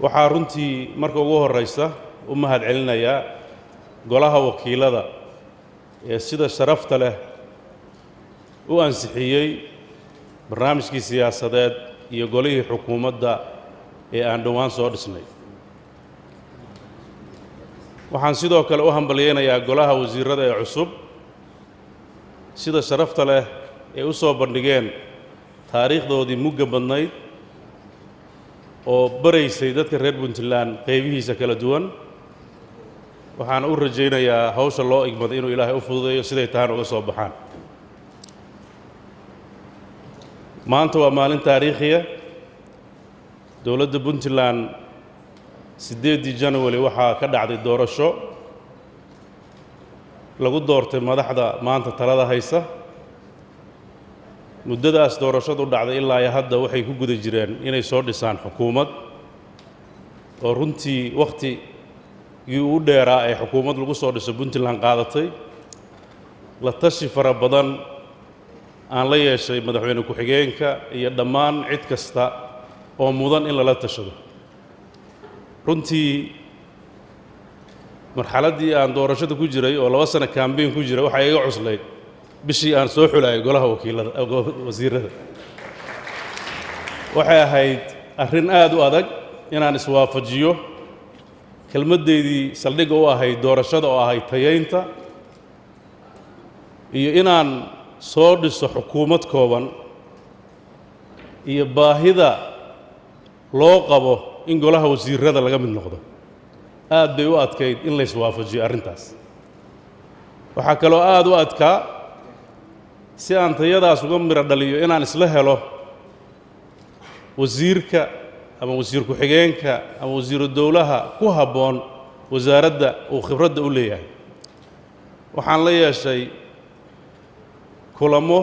waxaa runtii marka ugu horeysa u mahad celinayaa golaha wakiilada ee sida sharafta leh u ansixiyey barnaamijkii siyaasadeed iyo golihii xukuumadda ee aan dhowaan soo dhisnay. waxaan sidoo kale u hambalyeynayaa golaha wasiirada ee cusub sida sharafta leh ee u soo bandhigeen taariikhdoodii mugga badnayd oo baraysay dadka reer Puntland qaybihiisa kala duwan. waxaan u rajaynayaa hawsha loo igmaday inuu Ilaahay u fududeeyo siday tahan uga soo baxaan. maanta waa maalin taariikhiya. dowladda Puntland 8 January waxaa ka dhacday doorasho lagu doortay madaxda maanta talada haysa. muddadaas doorashadu dhacday ilaa hadda waxay ku guda jireen inay soo dhisaan xukuumad oo runtii waqtigii u dheeraa ee xukuumad lagu soo dhiso Puntland qaadatay. la tashi fara badan aan la yeeshay madaxweyne ku-xigeenka iyo dhammaan cid kasta oo mudan in lala tashado. runtii marxaladdii aan doorashada ku jiray oo 2 sano campaign ku jiray waxa iga cuslayd bishii aan soo xulayay golaha wakiilada wasiirada. waxay ahayd arrin aad u adag inaan iswaafajiyo kelmaddeedii saldhigga u ahayd doorashada oo ahayd tayeynta iyo inaan soo dhiso xukuumad kooban iyo baahida loo qabo in golaha wasiirada laga mid noqdo. aad bay u adkayd in la iswaafajiyo arrintaas. waxaa kaloo aad u adkaa si aan tayadaas uga miro dhaliyo inaan isla helo wasiirka ama wasiir ku-xigeenka ama wasiiru dowlaha ku habboon wasaaradda uu khibradda u leeyahay. waxaan la yeeshay kulamo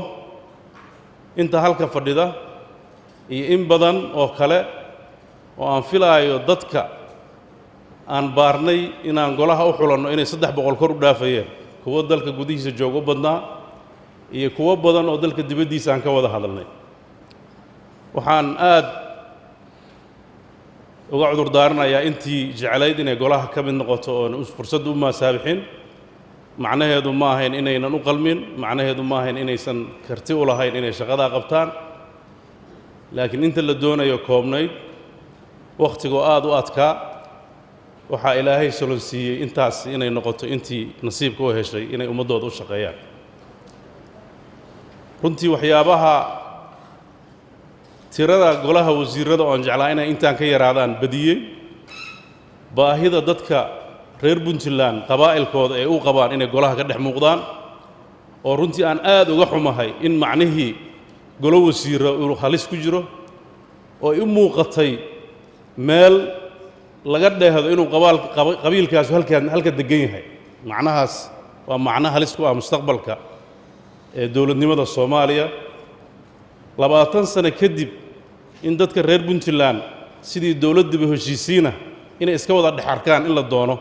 inta halka fadhida iyo in badan oo kale oo aan filaayo dadka aan baarnay inaan golaha u xulanno inay 300 kor u dhaafayeen, kuwa dalka gudihiisa jooga u badnaa iyo kuwa badan oo dalka dibaddiisa aan ka wada hadalnay. waxaan aad uga cudur daaranayaa intii jecelayd inay golaha ka mid noqoto oo fursad u maasaabixin. macnaheedu ma ahayn inaynan u qalmin, macnaheedu ma ahayn inaysan karti u lahayn inay shaqadaa qabtaan, laakiin inta la doonayo koobnayd waqtigoo aad u adkaa waxaa Ilaahay solon siiyey intaas inay noqoto intii nasiibka u heshay inay ummadooda u shaqeeyaan. runtii waxyaabaha tirada golaha wasiirada oo aan jeclaa inay intaan ka yaraadaan badiyey baahida dadka reer Puntland qabaa'ilkooda ay u qabaan inay golaha ka dhex muuqdaan oo runtii aan aad uga xumahay in macnihii golo wasiiro uu halis ku jiro oo ay u muuqatay meel laga dheehdo inuu qabiilkaas halka degan yahay. macnahaas waa macno halis ku ah mustaqbalka ee dowladnimada Soomaaliya. 20 sano kadib in dadka reer Puntland sidii dowladda heshiisiina inay iska wada dhex arkaan in la doono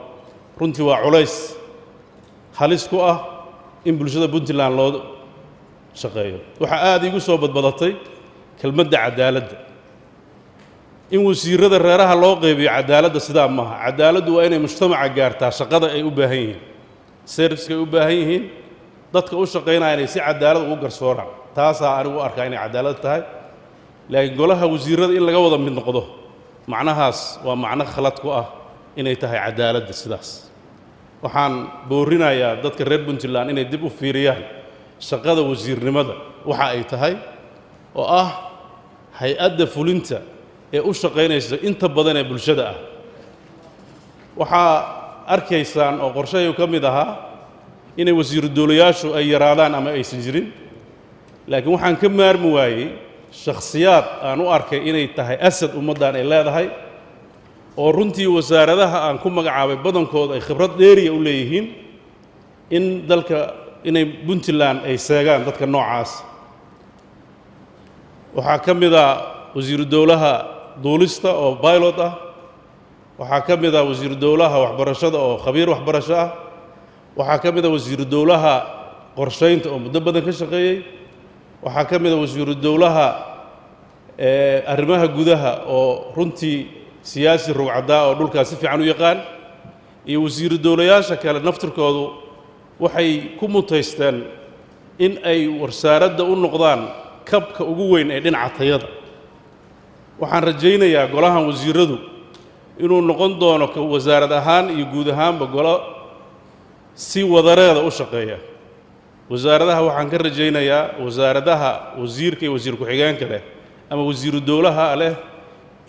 runtii waa culays halis ku ah in bulshada Puntland loo shaqeeyo. waxa aad igu soo badbadatay kelmadda cadaaladda. in wasiirada reeraha loo qaybiyo cadaaladda sidaa maaha. cadaaladdu waa inay mujtamaca gaartaa shaqada ay u baahan yihiin, serviceka ay u baahan yihiin, dadka u shaqeynaya inay si cadaalad ugu garsooraan. taasaa anigu arkaa inay cadaalad tahay. laakiin golaha wasiirada in laga wada mid noqdo macnahaas waa macno khalad ku ah inay tahay cadaaladda sidaas. waxaan boorinayaa dadka reer Puntland inay dib u fiiriyaan shaqada wasiirnimada waxa ay tahay oo ah hay-adda fulinta ee u shaqeynaysa inta badan ee bulshada ah. waxaa arkaysaan oo qorshahay ka mid ahaa inay wasiiru dowlayaashu ay yaraadaan ama aysan jirin, laakiin waxaan ka maarmi waayey shakhsiyaad aan u arkay inay tahay asad ummaddan ay leedahay oo runtii wasaaradaha aan ku magacaabay badankooda ay khibrad dheeriya u leeyihiin in dalka inay Puntland ay seegaan dadka noocaas. waxaa ka mid ah wasiiru dowlaha duulista oo pilot ah. waxaa ka mid ah wasiiru dowlaha waxbarashada oo khabiir waxbarasho ah. waxaa ka mid ah wasiiru dowlaha qorsheynta oo muddo badan ka shaqeeyey. waxaa ka mid ah wasiiru dowlaha arrimaha gudaha oo runtii siyaasi rugcadaa oo dhulkaas si fiican u yaqaan iyo wasiiru dowlayaasha kale naftirkoodu waxay ku mutaysteen in ay wasaaradda u noqdaan kabka ugu weyn ee dhinaca tayada waxaan rajaynayaa golahan wasiiradu inuu noqon doono wasaarad ahaan iyo guud ahaanba golo si wadareeda u shaqeeya wasaaradaha waxaan ka rajaynayaa wasaaradaha wasiirka iyo wasiir ku-xigeenka leh ama wasiiru dowlaha leh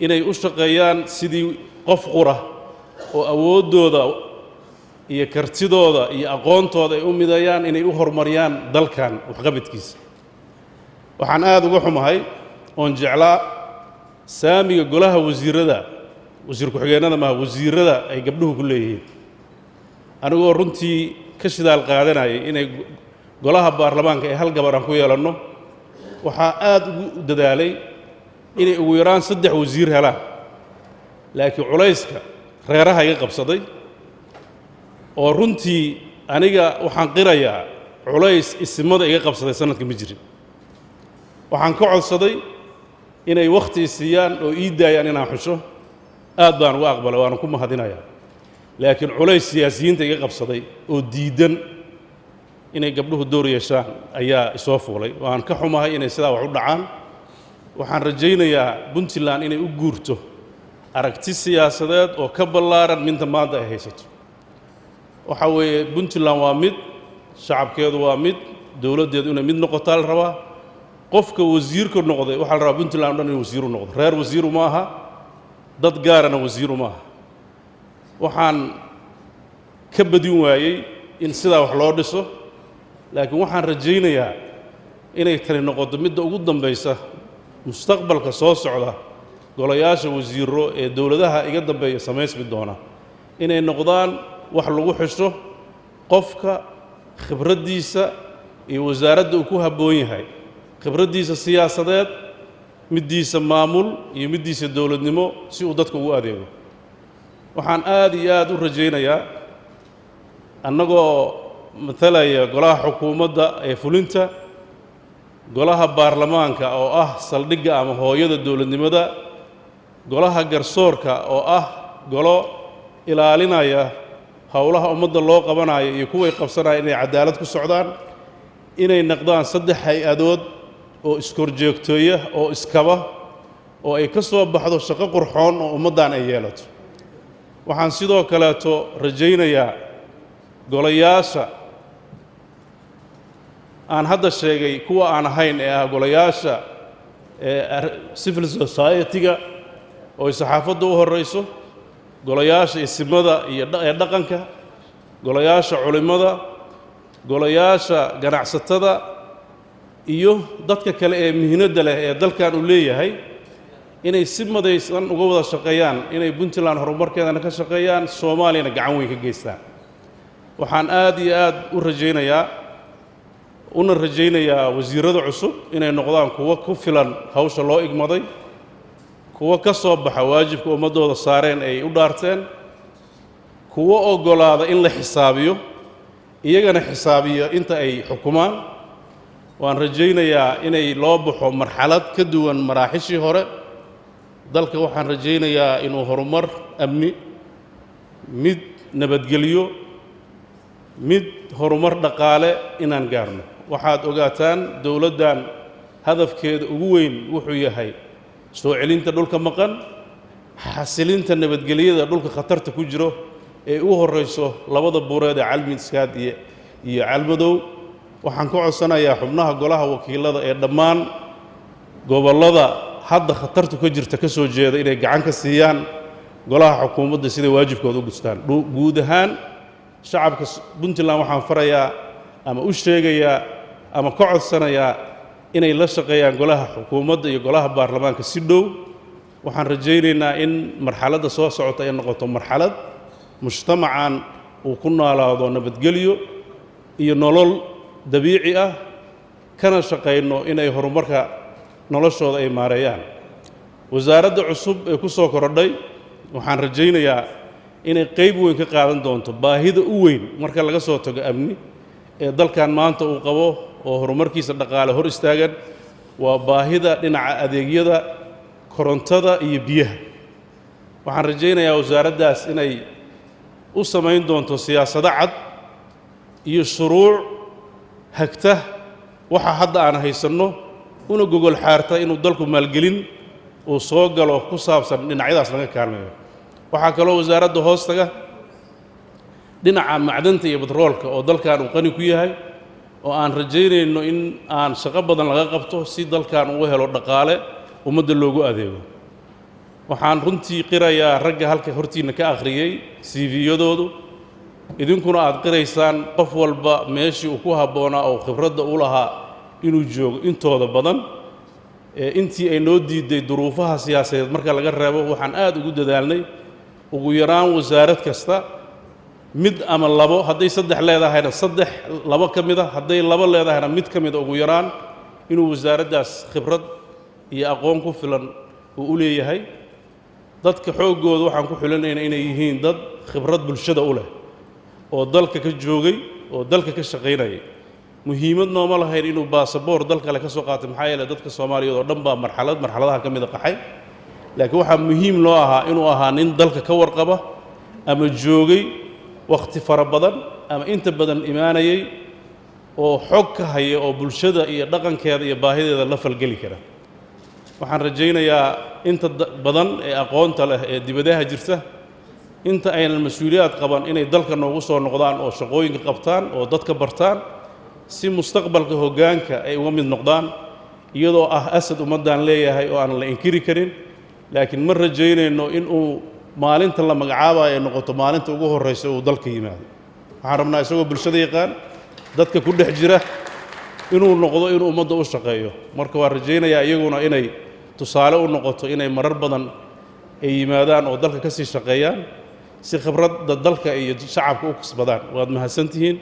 inay u shaqeeyaan sidii qof qura oo awooddooda iyo kartidooda iyo aqoontooda ay u midayaan inay u horumariyaan dalkan waxqabadkiisa waxaan aad uga xumahay oon jeclaa saamiga golaha wasiirada wasiir ku-xigeenada maaha wasiirada ay gabdhuhu ku leeyihiin anigoo runtii ka shidaal qaadanayay inay golaha baarlamaanka ee hal gabar aan ku yeelanno waxaa aad ugu dadaalay inay ugu yaraan 3 wasiir helaan laakiin culayska reeraha iga qabsaday oo runtii aniga waxaan qirayaa culays isimada iga qabsaday sanadka ma jirin waxaan ka codsaday inay wakhti siiyaan oo ii daayaan inaan xusho aad baan uga aqbalay waana ku mahadinayaa laakiin culays siyaasiyiinta iga qabsaday oo diidan inay gabdhuhu door yeeshaan ayaa isoo fuulay waan ka xumahay inay sidaa wax u dhacaan waxaan rajaynayaa Puntland inay u guurto aragti siyaasadeed oo ka ballaaran minta maanta ay haysato waxa weeye Puntland waa mid shacabkeedu waa mid dawladdeedu inay mid noqoto la rabaa qofka wasiirka noqday waxa la rabaa Puntland dhan inuu wasiir u noqdo reer wasiir uma aha dad gaarana wasiir uma aha waxaan ka badin waayay in sidaa wax loo dhiso laakiin waxaan rajaynayaa inay tani noqoto midda ugu dambaysa mustaqbalka soo socda golayaasha wasiiro ee dawladaha iga dambeeya samaysmi doona inay noqdaan wax lagu xisho qofka khibraddiisa iyo wasaaradda uu ku habboon yahay khibraddiisa siyaasadeed middiisa maamul iyo middiisa dawladnimo si uu dadka ugu adeego waxaan aad iyo aad u rajaynayaa annagoo matalaya golaha xukuumadda ee fulinta golaha baarlamaanka oo ah saldhigga ama hooyada dawladnimada golaha garsoorka oo ah golo ilaalinaya howlaha ummadda loo qabanayo iyo kuway qabsanaya inay cadaalad ku socdaan inay noqdaan 3 hay-adood oo iskorjoogtooya oo iskaba oo ay ka soo baxdo shaqo qurxoon oo ummaddan ay yeelato waxaan sidoo kaleeto rajaynayaa golayaasha aan hadda sheegay kuwa aan ahayn ee ah golayaasha civil society-ga oo saxaafadda u horeyso golayaasha isimada iyo dhaqanka golayaasha culimada golayaasha ganacsatada iyo dadka kale ee mihnada leh ee dalkan u leeyahay inay si madaysan uga wada shaqeeyaan inay Puntland horumarkeedana ka shaqeeyaan Soomaaliyana gacan weyn ka geystaan waxaan aad iyo aad u rajaynayaa wasiirada cusub inay noqdaan kuwa ku filan hawsha loo igmaday kuwa ka soo baxa waajibka ummadooda saareen ay u dhaarteen kuwa ogolaada in la xisaabiyo iyagana xisaabiyo inta ay xukumaan waan rajaynayaa inay loo baxo marxalad ka duwan maraaxishii hore dalka waxaan rajaynayaa inuu horumar amni mid nabadgelyo mid horumar dhaqaale inaan gaarno waxaad ogaataan dawladdan hadafkeeda ugu weyn wuxuu yahay soo celinta dhulka maqan xasilinta nabadgelyada dhulka khatarta ku jiro ee u horeyso labada buureed ee Calmiskaad iyo Calmadow waxaan ka codsanayaa xubnaha golaha wakiilada ee dhammaan gobollada hadda khatartu ka jirta ka soo jeeda inay gacan ka siiyaan golaha xukuumadda sida waajibkooda u gustaan guud ahaan shacabka Puntland waxaan farayaa ama u sheegayaa ama ka codsanayaa inay la shaqeeyaan golaha xukuumadda iyo golaha baarlamaanka si dhow waxaan rajaynaynaa in marxaladda soo socota ay noqoto marxalad mujtamacan uu ku noolaado nabadgelyo iyo nolol dabiici ah kana shaqeyno inay horumarka noloshooda ay maareeyaan wasaaradda cusub ee ku soo korodhay waxaan rajaynayaa inay qayb weyn ka qaadan doonto baahida u weyn marka laga soo tago amni ee dalkan maanta uu qabo oo horumarkiisa dhaqaale hor istaagan waa baahida dhinaca adeegyada korontada iyo biyaha waxaan rajaynayaa wasaaraddaas inay u samayn doonto siyaasado cad iyo shuruuc hagta waxa hadda aan haysanno una gogol xaarta inuu dalku maalgelin uu soo galo ku saabsan dhinacyadaas laga kaalmeeyo waxaa kaloo wasaaradda hoostaga dhinaca macdanta iyo batroolka oo dalkan uu qani ku yahay oo aan rajaynayno in aan shaqo badan laga qabto si dalkan uu helo dhaqaale ummadda loogu adeego waxaan runtii qirayaa ragga halka hortiina ka akhriyay CV-yadoodu idinkuna aad qiraysaan qof walba meeshii uu ku habboonaa oo khibradda u lahaa inuu joogo intooda badan intii ay noo diiday duruufaha siyaasadeed marka laga reebo waxaan aad ugu dadaalnay ugu yaraan wasaarad kasta mid ama labo hadday saddex leedahayna saddex labo ka mid ah hadday labo leedahayna mid ka mid ugu yaraan inuu wasaaraddaas khibrad iyo aqoon ku filan uu u leeyahay dadka xooggooda waxaan ku xulinaynaa inay yihiin dad khibrad bulshada u leh oo dalka ka joogay oo dalka ka shaqaynayay muhiimad nooma lahayn inuu baasaboor dal kale ka soo qaatay maxaa yeelay dadka Soomaaliyeed oo dhan baa marxaladaha ka mid ah qaxay laakiin waxaa muhiim loo ahaa inuu ahaa nin dalka ka warqaba ama joogay waqti fara badan ama inta badan imaanayay oo xog ka haya oo bulshada iyo dhaqankeeda iyo baahideeda la falgeli kara waxaan rajaynayaa inta badan ee aqoonta leh ee dibadaha jirta inta aynan mas'uuliyad qaban inay dalka noogu soo noqdaan oo shaqooyinka qabtaan oo dadka bartaan si mustaqbalka hoggaanka ay uga mid noqdaan iyadoo ah asad ummaddan leeyahay oo aan la inkiri karin laakiin ma rajaynayno in uu maalinta la magacaabayo ay noqoto maalinta ugu horreysa uu dalka yimaado waxaan rabnaa isagoo bulshada yaqaan dadka ku dhex jira inuu noqdo inuu ummadda u shaqeeyo marka waan rajaynayaa iyaguna inay tusaale u noqoto inay marar badan ay yimaadaan oo dalka ka sii shaqeeyaan si khibradda dalka iyo shacabka u kasbadaan waad mahadsantihiin